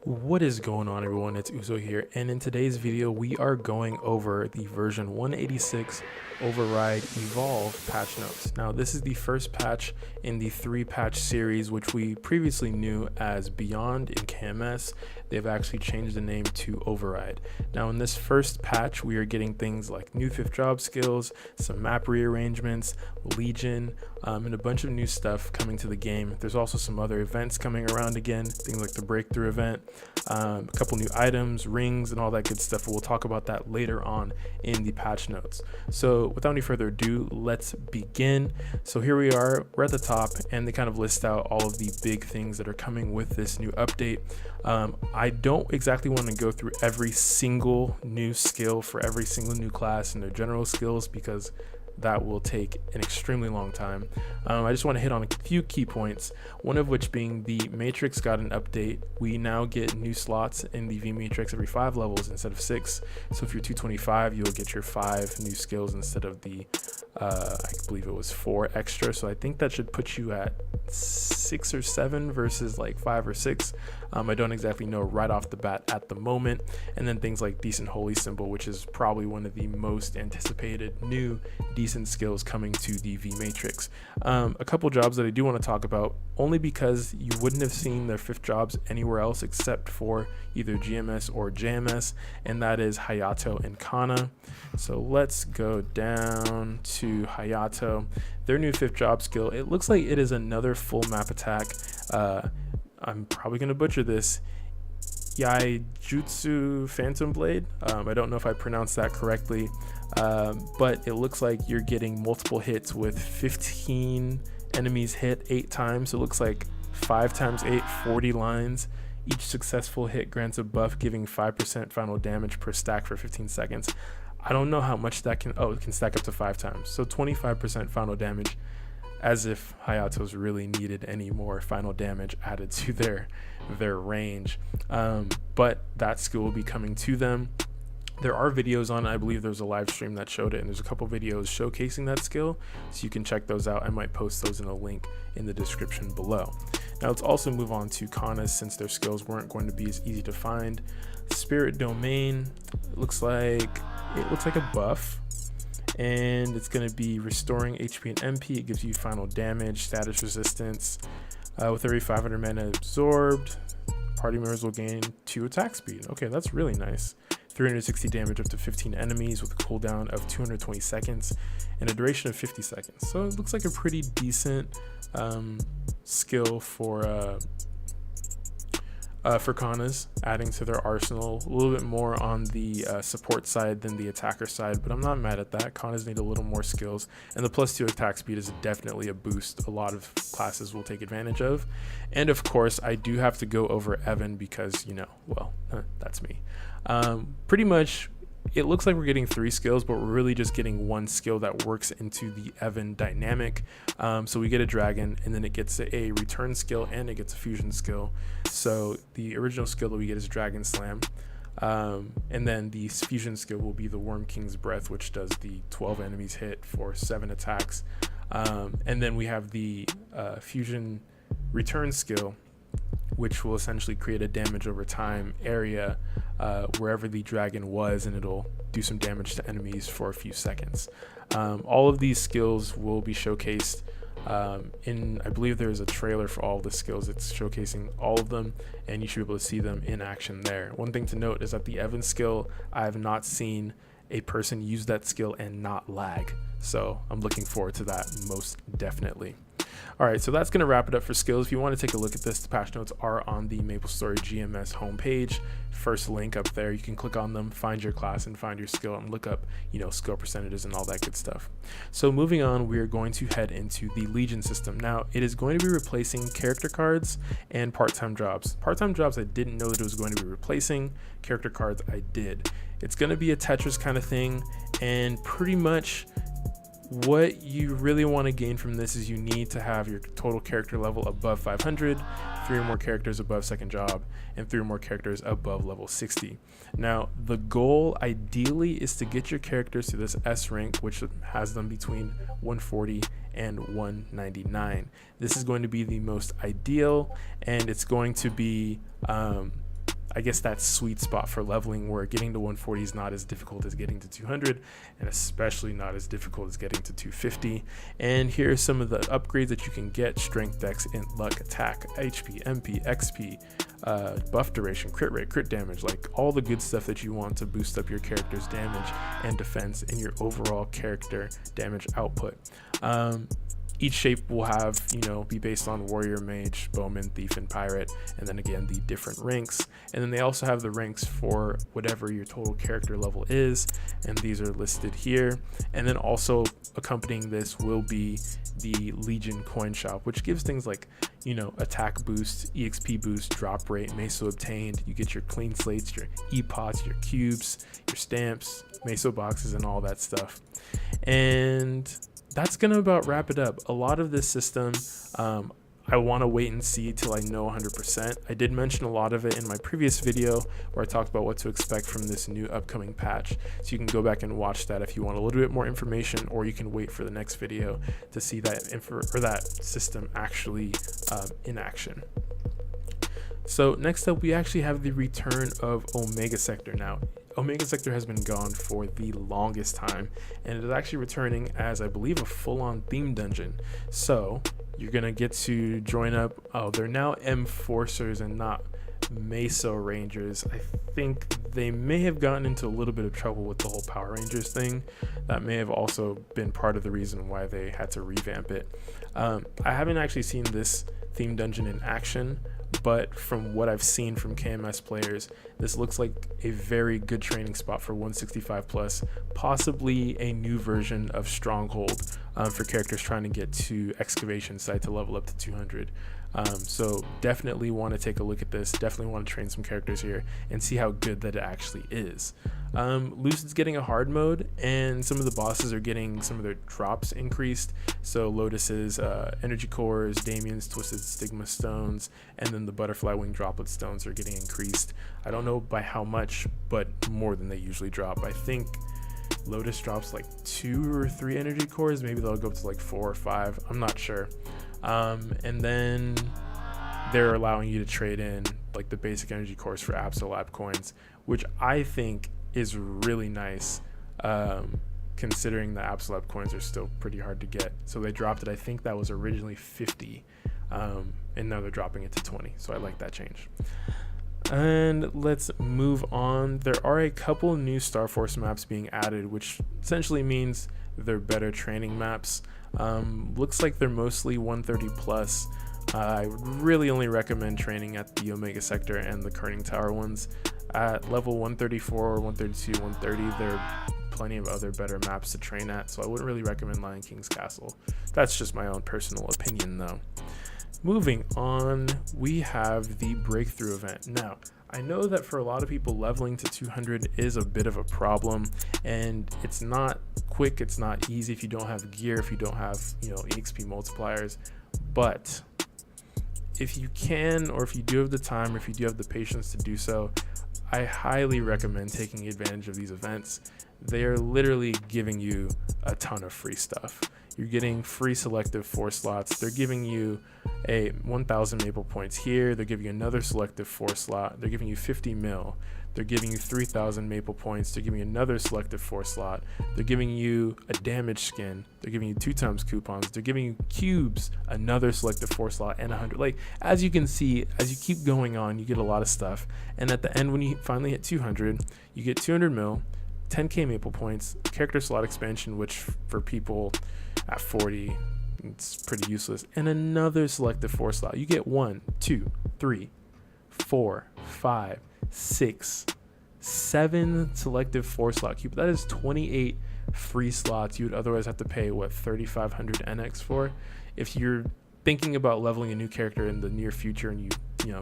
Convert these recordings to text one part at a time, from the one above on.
What is going on, everyone? It's Uzo here, and in today's video we are going over the version 186 override evolve patch notes. Now this is the first patch in the 3-patch series, which we previously knew as Beyond in GMS. They've actually changed the name to override. Now in this first patch we are getting things like new 5th job skills, some map rearrangements, Legion, and a bunch of new stuff coming to the game. There's also some other events coming around again, things like the breakthrough event, a couple new items, rings, and all that good stuff. We'll talk about that later on in the patch notes. So without any further ado, let's begin. So here we are, we're at the top, and they kind of list out all of the big things that are coming with this new update. I don't exactly want to go through every single new skill for every single new class and their general skills, because that will take an extremely long time. I just want to hit on a few key points, one of which being the Matrix got an update. We now get new slots in the V Matrix every 5 levels instead of 6. So if you're 225, you'll get your 5 new skills instead of the I believe it was 4 extra. So I think that should put you at 6 or 7 versus like 5 or 6. I don't exactly know right off the bat at the moment. And then things like Decent Holy Symbol, which is probably one of the most anticipated new decent skills coming to the V Matrix. A couple jobs that I do want to talk about, only because you wouldn't have seen their 5th jobs anywhere else except for either GMS or JMS, and that is Hayato and Kana. So let's go down to Hayato. Their new 5th job skill, it looks like it is another full map attack. I'm probably going to butcher this. Yaijutsu Phantom Blade. I don't know if I pronounced that correctly, but it looks like you're getting multiple hits with 15 enemies hit 8 times. It looks like 5 times 8, 40 lines. Each successful hit grants a buff, giving 5% final damage per stack for 15 seconds. I don't know how much that can, it can stack up to 5 times. So 25% final damage, as if Hayato's really needed any more final damage added to their range. But that skill will be coming to them. There are videos on it. I believe there's a live stream that showed it, and there's a couple videos showcasing that skill, so you can check those out. I might post those in a link in the description below. Now let's also move on to Kana's, since their skills weren't going to be as easy to find. Spirit Domain, it looks like a buff, and it's going to be restoring HP and MP. It gives you final damage, status resistance. With every 500 mana absorbed, party members will gain 2 attack speed. Okay, that's really nice. 360 damage up to 15 enemies with a cooldown of 220 seconds and a duration of 50 seconds. So it looks like a pretty decent skill for Kana's, adding to their arsenal. A little bit more on the support side than the attacker side, but I'm not mad at that. Kana's need a little more skills, and the +2 attack speed is definitely a boost a lot of classes will take advantage of. And of course, I do have to go over Evan because, you know, well, that's me. Pretty much, it looks like we're getting 3 skills, but we're really just getting 1 skill that works into the Evan dynamic. So we get a dragon, and then it gets a return skill, and it gets a fusion skill. So the original skill that we get is Dragon Slam, and then the fusion skill will be the Worm King's Breath, which does the 12 enemies hit for 7 attacks. And then we have the fusion return skill, which will essentially create a damage over time area wherever the dragon was, and it'll do some damage to enemies for a few seconds. All of these skills will be showcased I believe there's a trailer for all the skills. It's showcasing all of them, and you should be able to see them in action there. One thing to note is that the Evan skill, I have not seen a person use that skill and not lag, so I'm looking forward to that most definitely. All right, so that's going to wrap it up for skills. If you want to take a look at this, the patch notes are on the MapleStory GMS homepage. First link up there, you can click on them, find your class and find your skill, and look up, you know, skill percentages and all that good stuff. So moving on, we are going to head into the Legion system. Now, it is going to be replacing character cards and part-time jobs. Part-time jobs, I didn't know that it was going to be replacing. Character cards, I did. It's going to be a Tetris kind of thing, and pretty much what you really want to gain from this is you need to have your total character level above 500, 3 or more characters above 2nd job, and 3 or more characters above level 60. Now, the goal ideally is to get your characters to this S rank, which has them between 140 and 199. This is going to be the most ideal, and it's going to be I guess that sweet spot for leveling where getting to 140 is not as difficult as getting to 200, and especially not as difficult as getting to 250. And here are some of the upgrades that you can get: strength, dex, int, luck, attack, HP, MP, XP, buff duration, crit rate, crit damage, like all the good stuff that you want to boost up your character's damage and defense and your overall character damage output. Each shape will have, be based on warrior, mage, bowman, thief, and pirate, and then again the different ranks. And then they also have the ranks for whatever your total character level is, and these are listed here. And then also accompanying this will be the Legion coin shop, which gives things like, attack boost, EXP boost, drop rate, meso obtained. You get your clean slates, your epots, your cubes, your stamps, meso boxes, and all that stuff. And that's gonna about wrap it up. A lot of this system, I want to wait and see till I know 100%. I did mention a lot of it in my previous video where I talked about what to expect from this new upcoming patch. So you can go back and watch that if you want a little bit more information, or you can wait for the next video to see that that system actually in action. So next up, we actually have the return of Omega Sector. Now, Omega Sector has been gone for the longest time, and it is actually returning as, I believe, a full-on theme dungeon. So you're gonna get to join up. Oh, they're now Enforcers and not Meso Rangers. I think they may have gotten into a little bit of trouble with the whole Power Rangers thing. That may have also been part of the reason why they had to revamp it. I haven't actually seen this theme dungeon in action, but from what I've seen from KMS players, this looks like a very good training spot for 165 plus, possibly a new version of Stronghold for characters trying to get to Excavation Site to level up to 200. So definitely want to take a look at this, definitely want to train some characters here and see how good that it actually is. Lucid's getting a hard mode, and some of the bosses are getting some of their drops increased. So Lotus's energy cores, Damien's twisted stigma stones, and then the butterfly wing droplet stones are getting increased. I don't know by how much, but more than they usually drop. I think Lotus drops like 2 or 3 energy cores, maybe they'll go up to like 4 or 5, I'm not sure. And then they're allowing you to trade in like the basic energy cores for Absolab coins, which I think is really nice, considering the Absolab coins are still pretty hard to get. So they dropped it, I think that was originally 50, and now they're dropping it to 20, so I like that change. And let's move on. There are a couple new Star Force maps being added, which essentially means they're better training maps. Looks like they're mostly 130 plus. I would really only recommend training at the Omega Sector and the Kerning Tower ones. At level 134, 132, 130, there are plenty of other better maps to train at, so I wouldn't really recommend Lion King's Castle. That's just my own personal opinion though. Moving on, we have the Breakthrough event. Now, I know that for a lot of people, leveling to 200 is a bit of a problem, and it's not quick, it's not easy if you don't have gear, if you don't have, EXP multipliers. But if you can, or if you do have the time, or if you do have the patience to do so, I highly recommend taking advantage of these events. They are literally giving you a ton of free stuff. You're getting free selective 4 slots. They're giving you a 1,000 maple points here. They're giving you another selective 4 slot. They're giving you 50 mil. They're giving you 3,000 maple points. They're giving you another selective 4 slot. They're giving you a damage skin. They're giving you 2 times coupons. They're giving you cubes, another selective 4 slot, and 100. Like, as you can see, as you keep going on, you get a lot of stuff. And at the end, when you finally hit 200, you get 200 mil, 10k maple points, character slot expansion, which for people at 40, it's pretty useless, and another selective 4 slot. You get 1, 2, 3, 4, 5, 6, 7 selective 4 slot cube. That is 28 free slots you would otherwise have to pay 3,500 NX for. If you're thinking about leveling a new character in the near future and you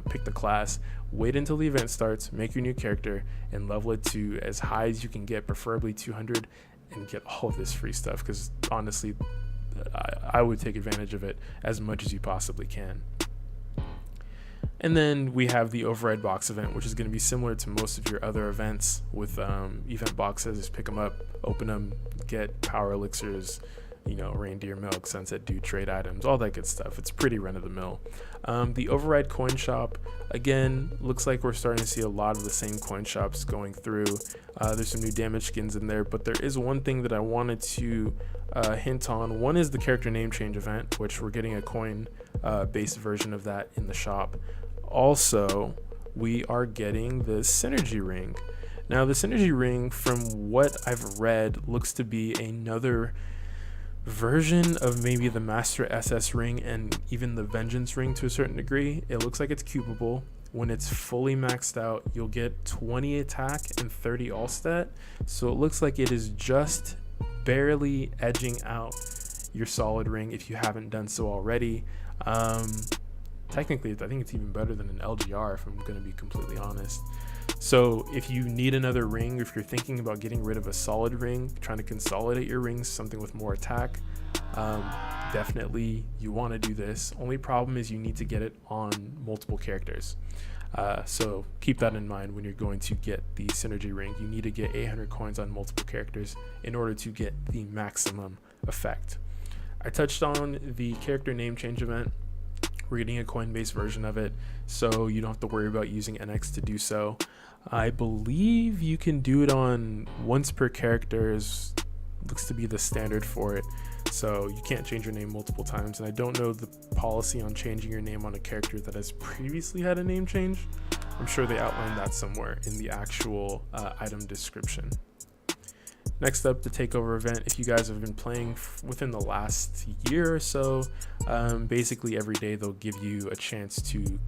pick the class, wait until the event starts, make your new character, and level it to as high as you can get, preferably 200, and get all of this free stuff, because honestly, I would take advantage of it as much as you possibly can. And then we have the override box event, which is going to be similar to most of your other events with event boxes. Just pick them up, open them, get power elixirs, reindeer milk, sunset dew, trade items, all that good stuff. It's pretty run-of-the-mill. The override coin shop, again, looks like we're starting to see a lot of the same coin shops going through. There's some new damage skins in there, but there is one thing that I wanted to hint on. One is the character name change event, which we're getting a coin based version of that in the shop. Also, we are getting the synergy ring. Now, the synergy ring, from what I've read, looks to be another version of maybe the Master SS ring and even the Vengeance ring to a certain degree. It looks like it's cubable. When it's fully maxed out, you'll get 20 attack and 30 all stat. So it looks like it is just barely edging out your solid ring if you haven't done so already. Technically, I think it's even better than an LGR, if I'm going to be completely honest. So if you need another ring, if you're thinking about getting rid of a solid ring, trying to consolidate your rings, something with more attack, definitely you want to do this. Only problem is you need to get it on multiple characters. So keep that in mind when you're going to get the synergy ring. You need to get 800 coins on multiple characters in order to get the maximum effect. I touched on the character name change event. We're getting a coin-based version of it, so you don't have to worry about using NX to do so. I believe you can do it on once per character, looks to be the standard for it. So you can't change your name multiple times, and I don't know the policy on changing your name on a character that has previously had a name change. I'm sure they outlined that somewhere in the actual item description. Next up, the takeover event. If you guys have been playing within the last year or so, basically every day they'll give you a chance to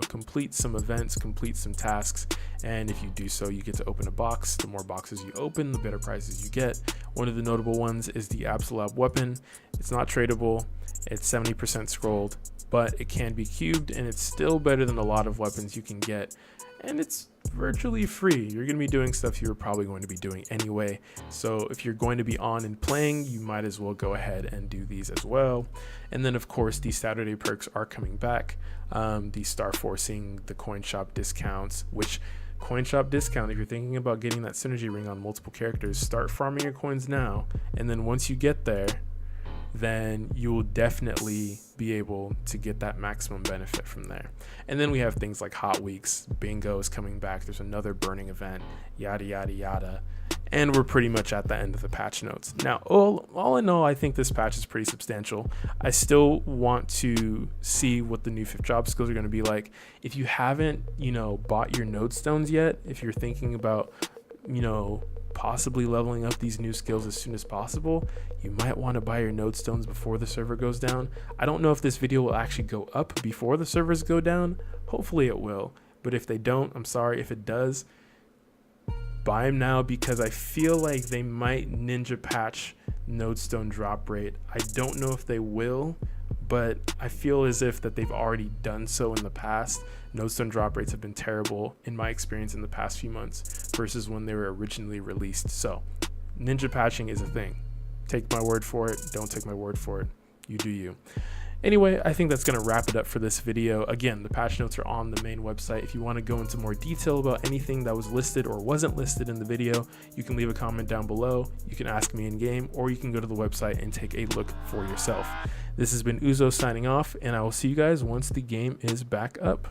complete some events, complete some tasks, and if you do so, you get to open a box. The more boxes you open, the better prizes you get. One of the notable ones is the Absolab weapon. It's not tradable, it's 70% scrolled, but it can be cubed, and it's still better than a lot of weapons you can get, and it's virtually free. You're going to be doing stuff you were probably going to be doing anyway, so if you're going to be on and playing, you might as well go ahead and do these as well. And then of course these Saturday perks are coming back, the star forcing, the coin shop discounts, which coin shop discount, if you're thinking about getting that synergy ring on multiple characters, start farming your coins now, and then once you get there, then you will definitely be able to get that maximum benefit from there. And then we have things like Hot Weeks, Bingo is coming back, there's another burning event, yada yada yada, and we're pretty much at the end of the patch notes. Now, all in all, I think this patch is pretty substantial. I still want to see what the new 5th job skills are going to be like. If you haven't, bought your node stones yet, if you're thinking about, possibly leveling up these new skills as soon as possible, you might want to buy your node stones before the server goes down. I don't know if this video will actually go up before the servers go down. Hopefully it will, but if they don't, I'm sorry. If it does, buy them now, because I feel like they might ninja patch node stone drop rate. I don't know if they will, but I feel as if that they've already done so in the past. Node stone drop rates have been terrible in my experience in the past few months versus when they were originally released. So ninja patching is a thing. Take my word for it. Don't take my word for it. You do you. Anyway, I think that's going to wrap it up for this video. Again, the patch notes are on the main website. If you want to go into more detail about anything that was listed or wasn't listed in the video, you can leave a comment down below. You can ask me in game, or you can go to the website and take a look for yourself. This has been Uzo signing off, and I will see you guys once the game is back up.